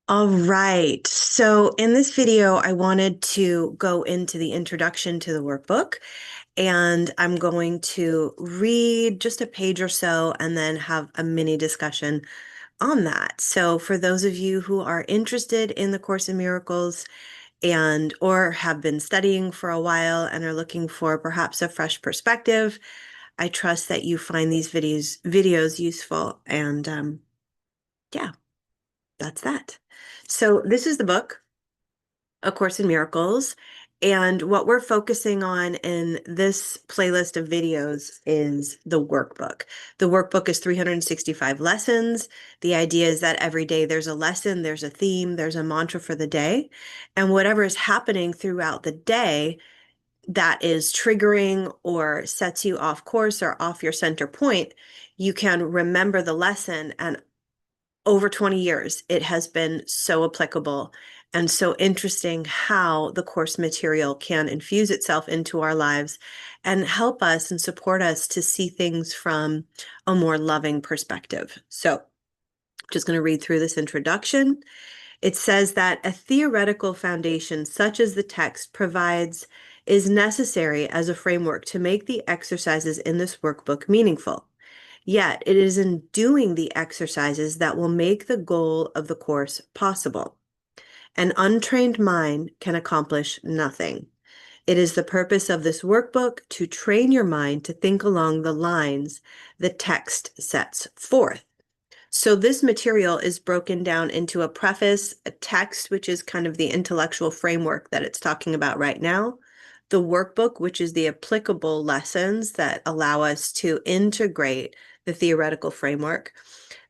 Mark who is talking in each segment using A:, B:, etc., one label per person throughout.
A: All right. So in this video, I wanted to go into the introduction to the workbook, and I'm going to read just a page or so and then have a mini discussion on that. So for those of you who are interested in the Course in Miracles and or have been studying for a while and are looking for perhaps a fresh perspective, I trust that you find these videos useful. And yeah, that's that. So this is the book. A Course in Miracles. And what we're focusing on in this playlist of videos is the workbook. The workbook is 365 lessons. The idea is that every day there's a lesson, there's a theme, there's a mantra for the day. And whatever is happening throughout the day that is triggering or sets you off course or off your center point, you can remember the lesson and over 20 years, it has been so applicable and so interesting how the course material can infuse itself into our lives and help us and support us to see things from a more loving perspective. So, I'm just going to read through this introduction. It says that a theoretical foundation, such as the text provides, is necessary as a framework to make the exercises in this workbook meaningful. Yet it is in doing the exercises that will make the goal of the course possible. An untrained mind can accomplish nothing. It is the purpose of this workbook to train your mind to think along the lines the text sets forth. So this material is broken down into a preface, a text, which is kind of the intellectual framework that it's talking about right now, the workbook, which is the applicable lessons that allow us to integrate the theoretical framework,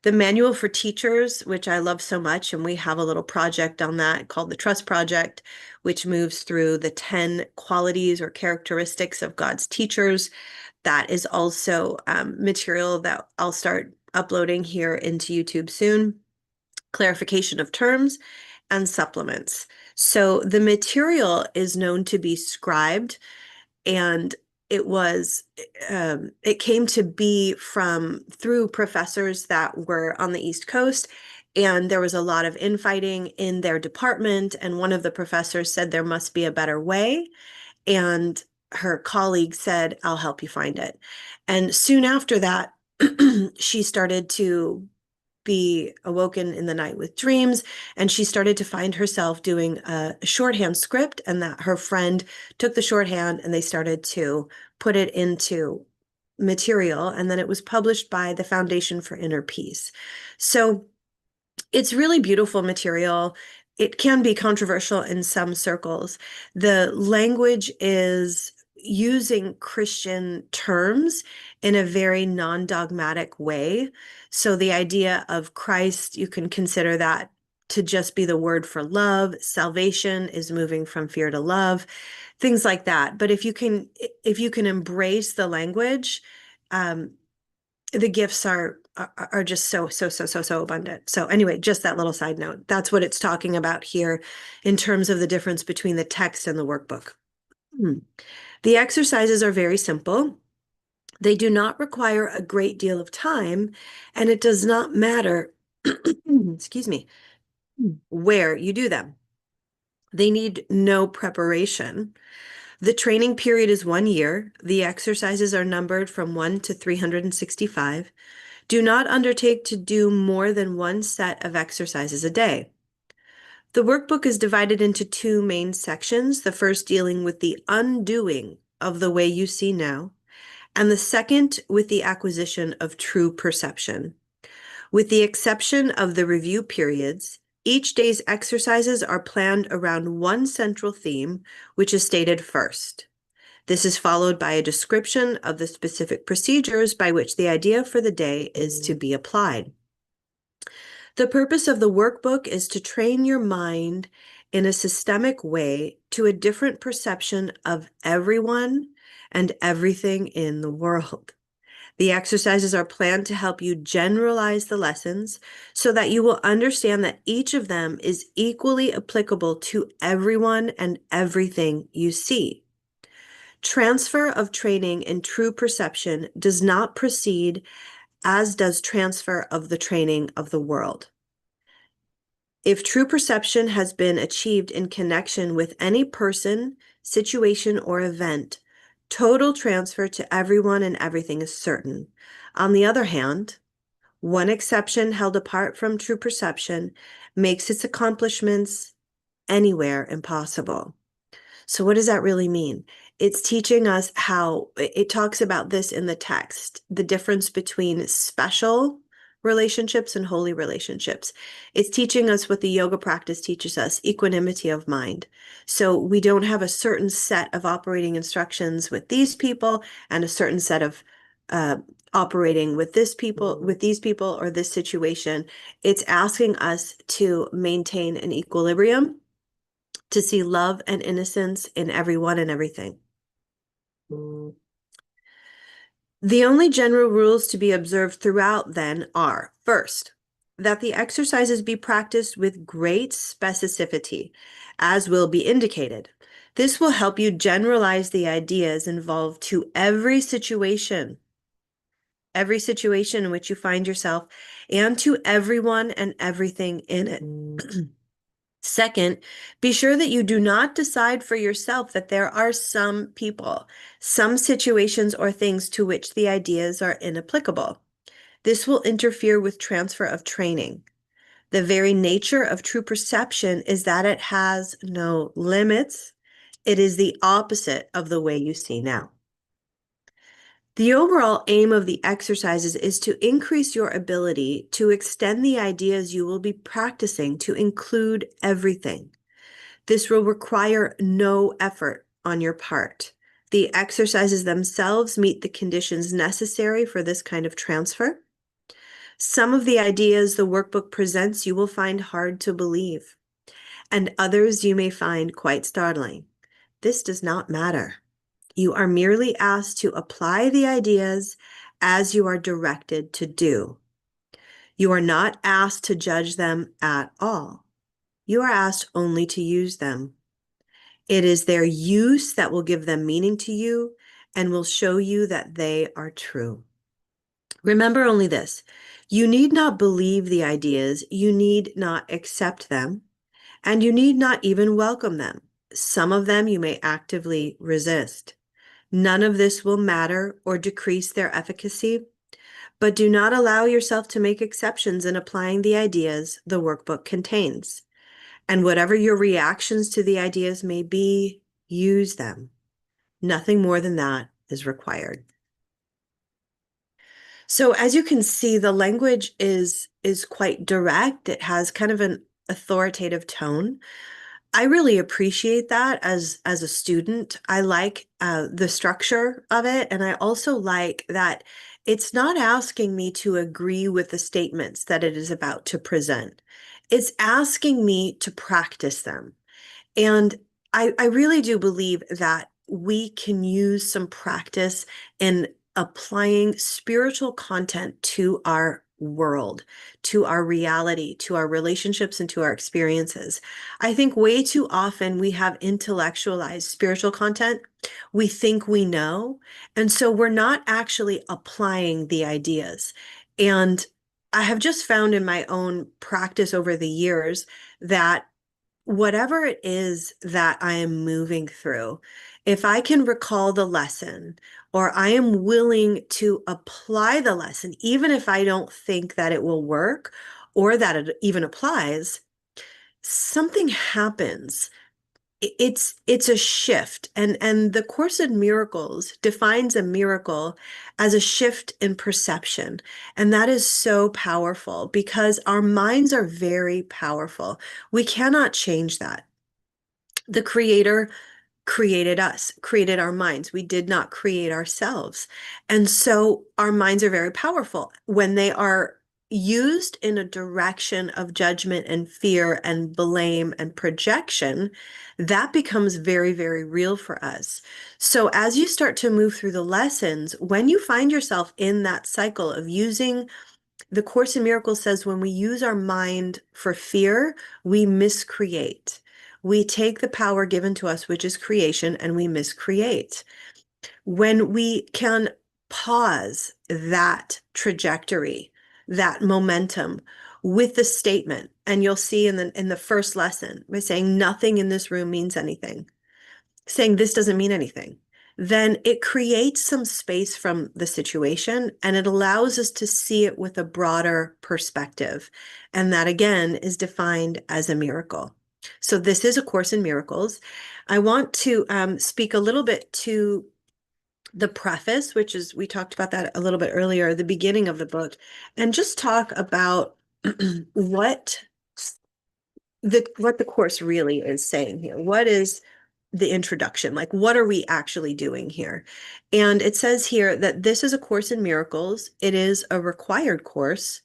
A: the manual for teachers, which I love so much, and we have a little project on that called the Trust Project, which moves through the 10 qualities or characteristics of God's teachers. That is also material that I'll start uploading here into YouTube soon. Clarification of terms and supplements. So the material is known to be scribed, and it came to be from through professors that were on the East Coast, and there was a lot of infighting in their department, and one of the professors said there must be a better way, and her colleague said, I'll help you find it. And soon after that, she started to be awoken in the night with dreams, and she started to find herself doing a shorthand script, and that her friend took the shorthand and they started to put it into material, and then it was published by the Foundation for Inner Peace. So it's really beautiful material. It can be controversial in some circles. The language is using Christian terms in a very non-dogmatic way. So the idea of Christ, you can consider that to just be the word for love. Salvation is moving from fear to love, things like that. But if you can embrace the language, um, the gifts are just so abundant. So anyway, just that little side note. That's what it's talking about here in terms of the difference between the text and the workbook. The exercises are very simple. They do not require a great deal of time, and it does not matter, excuse me, where you do them. They need no preparation. The training period is 1 year. The exercises are numbered from 1 to 365. Do not undertake to do more than one set of exercises a day. The workbook is divided into two main sections, the first dealing with the undoing of the way you see now, and the second with the acquisition of true perception. With the exception of the review periods, each day's exercises are planned around one central theme, which is stated first. This is followed by a description of the specific procedures by which the idea for the day is to be applied. The purpose of the workbook is to train your mind in a systemic way to a different perception of everyone and everything in the world. The exercises are planned to help you generalize the lessons so that you will understand that each of them is equally applicable to everyone and everything you see. Transfer of training in true perception does not proceed as does transfer of the training of the world. If true perception has been achieved in connection with any person, situation, or event, total transfer to everyone and everything is certain. On the other hand, one exception held apart from true perception makes its accomplishments anywhere impossible. So, what does that really mean? It's teaching us how it talks about this in the text, the difference between special relationships and holy relationships. It's teaching us what the yoga practice teaches us, equanimity of mind. So, we don't have a certain set of operating instructions with these people and a certain set of operating with these people, or this situation. It's asking us to maintain an equilibrium, to see love and innocence in everyone and everything. The only general rules to be observed throughout, then, are first, that the exercises be practiced with great specificity, as will be indicated. This will help you generalize the ideas involved to every situation in which you find yourself, and to everyone and everything in it. Second, be sure that you do not decide for yourself that there are some people, some situations or things to which the ideas are inapplicable. This will interfere with transfer of training. The very nature of true perception is that it has no limits. It is the opposite of the way you see now. The overall aim of the exercises is to increase your ability to extend the ideas you will be practicing to include everything. This will require no effort on your part. The exercises themselves meet the conditions necessary for this kind of transfer. Some of the ideas the workbook presents you will find hard to believe, and others you may find quite startling. This does not matter. You are merely asked to apply the ideas as you are directed to do. You are not asked to judge them at all. You are asked only to use them. It is their use that will give them meaning to you and will show you that they are true. Remember only this: you need not believe the ideas, you need not accept them, and you need not even welcome them. Some of them you may actively resist. None of this will matter or decrease their efficacy, but do not allow yourself to make exceptions in applying the ideas the workbook contains. And whatever your reactions to the ideas may be, use them. Nothing more than that is required. So as you can see, the language is quite direct. It has kind of an authoritative tone. I really appreciate that as a student. I like the structure of it, and I also like that it's not asking me to agree with the statements that it is about to present. It's asking me to practice them. And I really do believe that we can use some practice in applying spiritual content to our world, to our reality, to our relationships, and to our experiences. I think way too often we have intellectualized spiritual content. We think we know, and so we're not actually applying the ideas. And I have just found in my own practice over the years that whatever it is that I am moving through, if I can recall the lesson, or I am willing to apply the lesson, even if I don't think that it will work or that it even applies, something happens. It's a shift, and the Course in Miracles defines a miracle as a shift in perception, and that is so powerful because our minds are very powerful. We cannot change that. The Creator created us, created our minds. We did not create ourselves. And so our minds are very powerful. When they are used in a direction of judgment and fear and blame and projection, that becomes very, very real for us. So as you start to move through the lessons, when you find yourself in that cycle of using, the Course in Miracles says when we use our mind for fear, we miscreate. We take the power given to us, which is creation, and we miscreate. When we can pause that trajectory, that momentum, with the statement, and you'll see in the first lesson by saying nothing in this room means anything, saying this doesn't mean anything, then it creates some space from the situation and it allows us to see it with a broader perspective. And that again is defined as a miracle. So this is A Course in Miracles. I want to speak a little bit to the preface, which is, we talked about that a little bit earlier, the beginning of the book, and just talk about what what the course really is saying here. What is the introduction? Like, what are we actually doing here? And it says here that this is A Course in Miracles. It is a required course.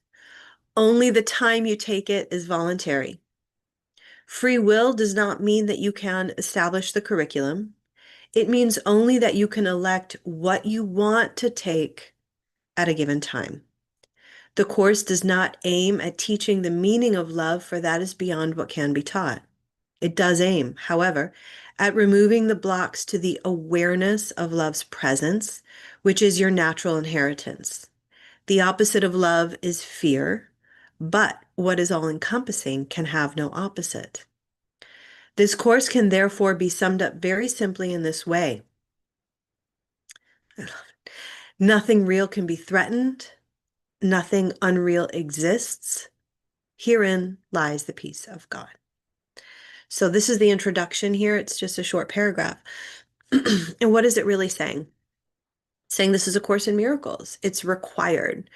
A: Only the time you take it is voluntary. Free will does not mean that you can establish the curriculum. It means only that you can elect what you want to take at a given time. The course does not aim at teaching the meaning of love, for that is beyond what can be taught. It does aim, however, at removing the blocks to the awareness of love's presence, which is your natural inheritance. The opposite of love is fear, but what is all-encompassing can have no opposite. This course can therefore be summed up very simply in this way. Nothing real can be threatened. Nothing unreal exists. Herein lies the peace of God. So this is the introduction here. It's just a short paragraph. And what is it really saying? Saying this is A Course in Miracles. It's required.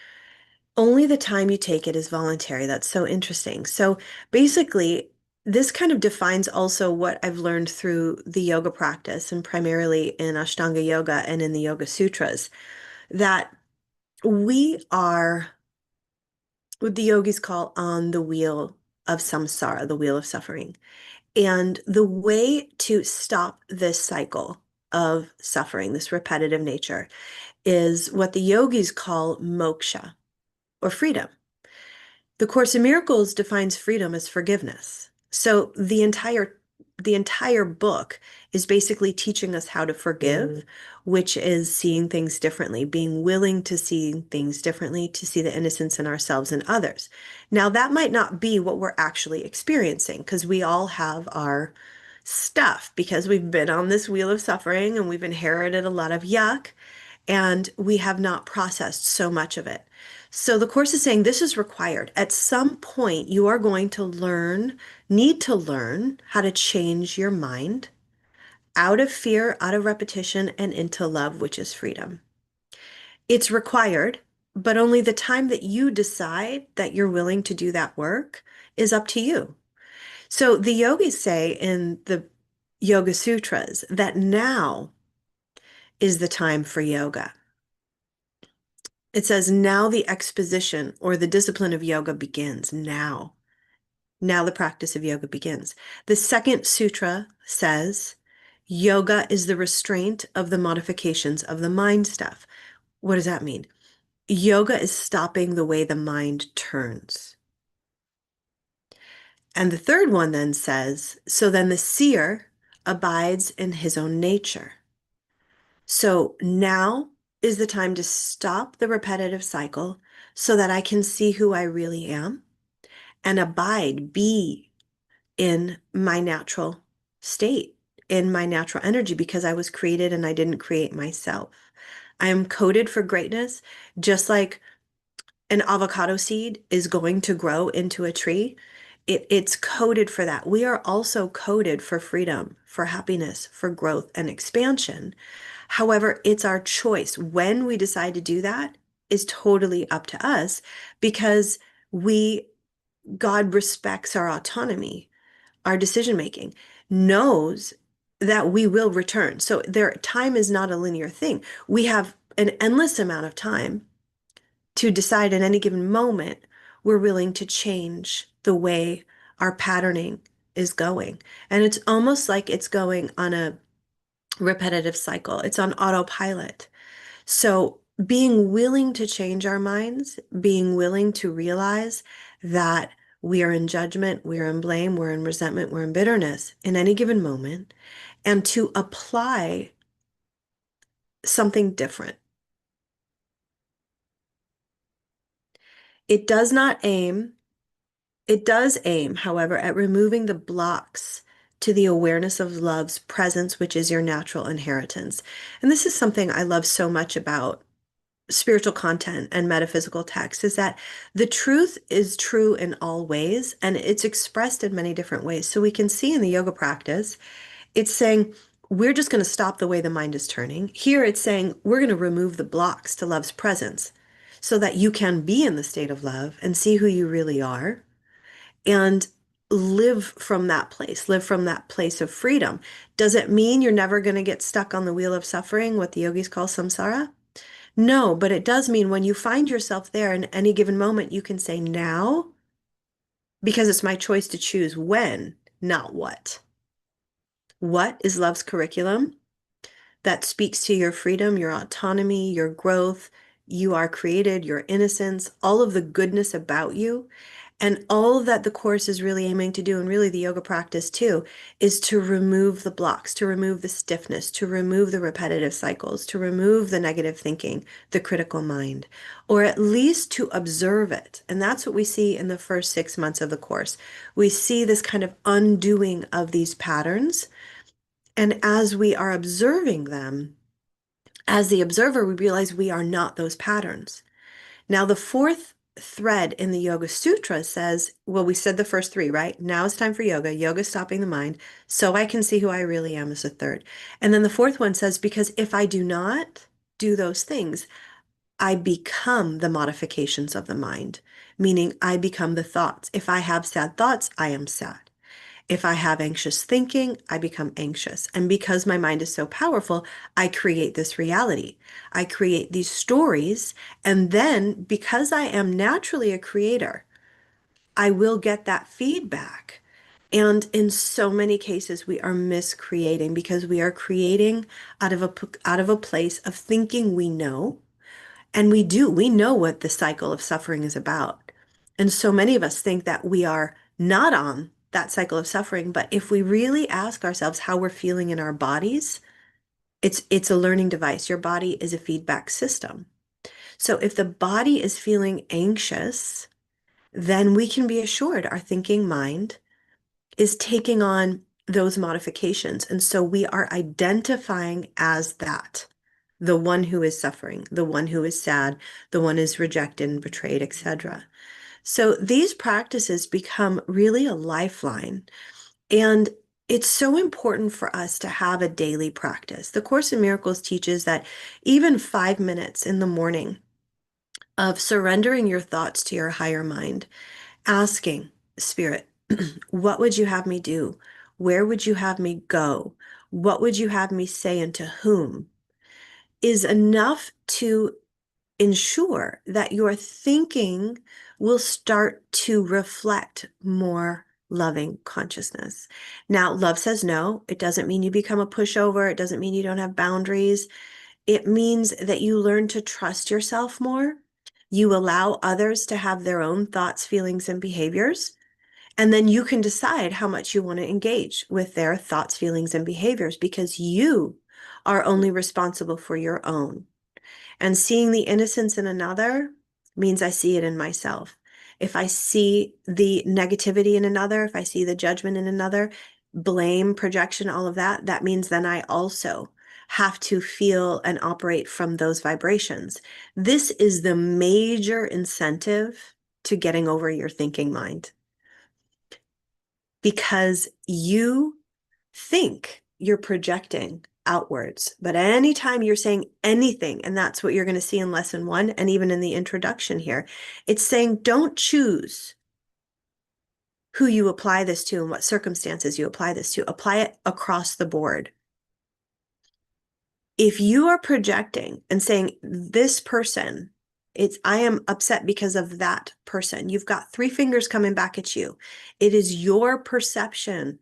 A: Only the time you take it is voluntary. That's so interesting. So basically, this kind of defines also what I've learned through the yoga practice and primarily in Ashtanga Yoga and in the Yoga Sutras, that we are what the yogis call on the wheel of samsara, the wheel of suffering. And the way to stop this cycle of suffering, this repetitive nature, is what the yogis call moksha, or freedom. The Course in Miracles defines freedom as forgiveness. So the entire book is basically teaching us how to forgive, which is seeing things differently, being willing to see things differently, to see the innocence in ourselves and others. Now, that might not be what we're actually experiencing, because we all have our stuff, because we've been on this wheel of suffering and we've inherited a lot of yuck and we have not processed so much of it. So the course is saying this is required. At some point, you are going to need to learn how to change your mind out of fear, out of repetition, and into love, which is freedom. It's required, but only the time that you decide that you're willing to do that work is up to you. So the yogis say in the Yoga Sutras that now is the time for yoga. It says, now the exposition or the discipline of yoga begins. Now the practice of yoga begins. The second sutra says, yoga is the restraint of the modifications of the mind stuff. What does that mean? Yoga is stopping the way the mind turns. And the third one then says, so then the seer abides in his own nature. So now is the time to stop the repetitive cycle so that I can see who I really am and abide, be in my natural state, in my natural energy, because I was created and I didn't create myself. I am coded for greatness, just like an avocado seed is going to grow into a tree. It's coded for that. We are also coded for freedom, for happiness, for growth and expansion. However, it's our choice. When we decide to do that is totally up to us because God respects our autonomy, our decision making, knows that we will return. So time is not a linear thing. We have an endless amount of time to decide at any given moment we're willing to change the way our patterning is going. And it's almost like it's going on a repetitive cycle. It's on autopilot. So being willing to change our minds, being willing to realize that we are in judgment, we are in blame, we're in resentment, we're in bitterness in any given moment, and to apply something different. It does not aim It does aim, however, at removing the blocks to the awareness of love's presence, which is your natural inheritance. And this is something I love so much about spiritual content and metaphysical texts, is that the truth is true in all ways, and it's expressed in many different ways. So we can see in the yoga practice, it's saying, we're just going to stop the way the mind is turning. Here it's saying, we're going to remove the blocks to love's presence so that you can be in the state of love and see who you really are and live from that place of freedom. Does it mean you're never going to get stuck on the wheel of suffering, what the yogis call samsara? No, but it does mean when you find yourself there in any given moment, you can say now, because it's my choice to choose when, not what. What is love's curriculum that speaks to your freedom, your autonomy, your growth? You are created, your innocence, all of the goodness about you. And all that the course is really aiming to do, and really the yoga practice too, is to remove the blocks, to remove the stiffness, to remove the repetitive cycles, to remove the negative thinking, the critical mind, or at least to observe it. And that's what we see in the first 6 months of the course. We see this kind of undoing of these patterns. And as we are observing them, as the observer, we realize we are not those patterns. Now, the fourth thread in the Yoga Sutra says, well, we said the first three, right? Now it's time for yoga. Yoga stopping the mind, so I can see who I really am as a third. And then the fourth one says, because if I do not do those things, I become the modifications of the mind, meaning I become the thoughts. If I have sad thoughts, I am sad. If I have anxious thinking, I become anxious. And because my mind is so powerful, I create this reality. I create these stories. And then because I am naturally a creator, I will get that feedback. And in so many cases, we are miscreating because we are creating out of a place of thinking we know. And we know what the cycle of suffering is about. And so many of us think that we are not on that cycle of suffering. But if we really ask ourselves how we're feeling in our bodies, it's a learning device. Your body is a feedback system. So if the body is feeling anxious, then we can be assured our thinking mind is taking on those modifications. And so we are identifying as that, the one who is suffering, the one who is sad, the one is rejected and betrayed, etc. So these practices become really a lifeline. And it's so important for us to have a daily practice. The Course in Miracles teaches that even 5 minutes in the morning of surrendering your thoughts to your higher mind, asking Spirit, what would you have me do? Where would you have me go? What would you have me say and to whom? Is enough to ensure that your thinking will start to reflect more loving consciousness. Now, love says no. It doesn't mean you become a pushover. It doesn't mean you don't have boundaries. It means that you learn to trust yourself more. You allow others to have their own thoughts, feelings, and behaviors. And then you can decide how much you want to engage with their thoughts, feelings, and behaviors because you are only responsible for your own. And seeing the innocence in another means I see it in myself. If I see the negativity in another, if I see the judgment in another, blame, projection, all of that, that means then I also have to feel and operate from those vibrations. This is the major incentive to getting over your thinking mind because you think you're projecting outwards. But anytime you're saying anything, and that's what you're going to see in lesson 1 and even in the introduction here, it's saying don't choose who you apply this to and what circumstances you apply this to. Apply it across the board. If you are projecting and saying this person, I am upset because of that person. You've got 3 fingers coming back at you. It is your perception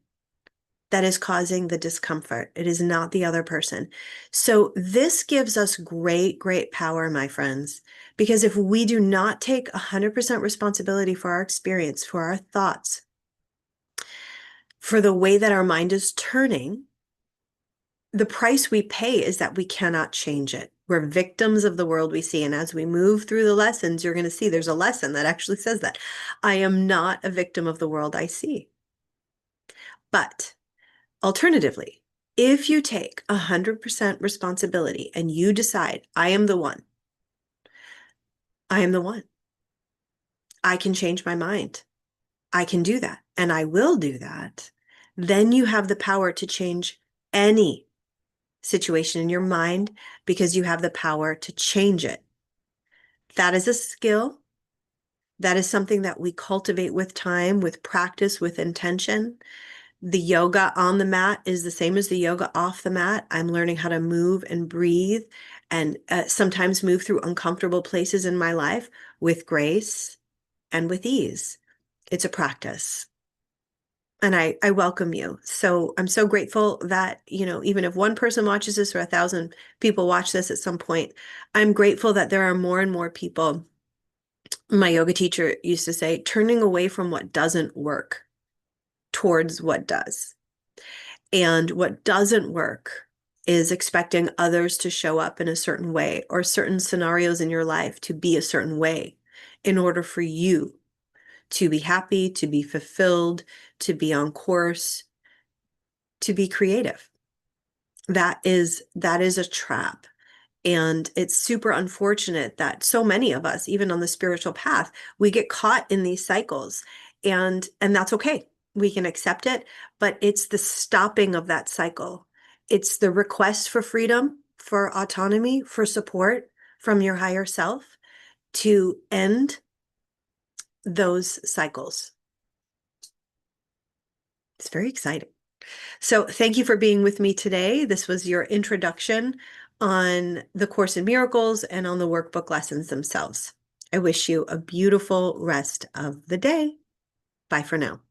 A: that is causing the discomfort. It is not the other person. So this gives us great, great power, my friends, because if we do not take 100% responsibility for our experience, for our thoughts, for the way that our mind is turning, the price we pay is that we cannot change it. We're victims of the world we see. And as we move through the lessons, you're going to see there's a lesson that actually says that I am not a victim of the world I see. But alternatively, if you take 100% responsibility and you decide, I am the one, I am the one, I can change my mind, I can do that, and I will do that, then you have the power to change any situation in your mind because you have the power to change it. That is a skill. That is something that we cultivate with time, with practice, with intention. The yoga on the mat is the same as the yoga off the mat. I'm learning how to move and breathe and sometimes move through uncomfortable places in my life with grace and with ease. It's a practice. And I welcome you. So I'm so grateful that, even if one person watches this or 1,000 people watch this at some point, I'm grateful that there are more and more people. My yoga teacher used to say, turning away from what doesn't work towards what does. And what doesn't work is expecting others to show up in a certain way or certain scenarios in your life to be a certain way in order for you to be happy, to be fulfilled, to be on course, to be creative. That is a trap. And it's super unfortunate that so many of us, even on the spiritual path, we get caught in these cycles. And that's okay. We can accept it, but it's the stopping of that cycle. It's the request for freedom, for autonomy, for support from your higher self to end those cycles. It's very exciting. So thank you for being with me today. This was your introduction on the Course in Miracles and on the workbook lessons themselves. I wish you a beautiful rest of the day. Bye for now.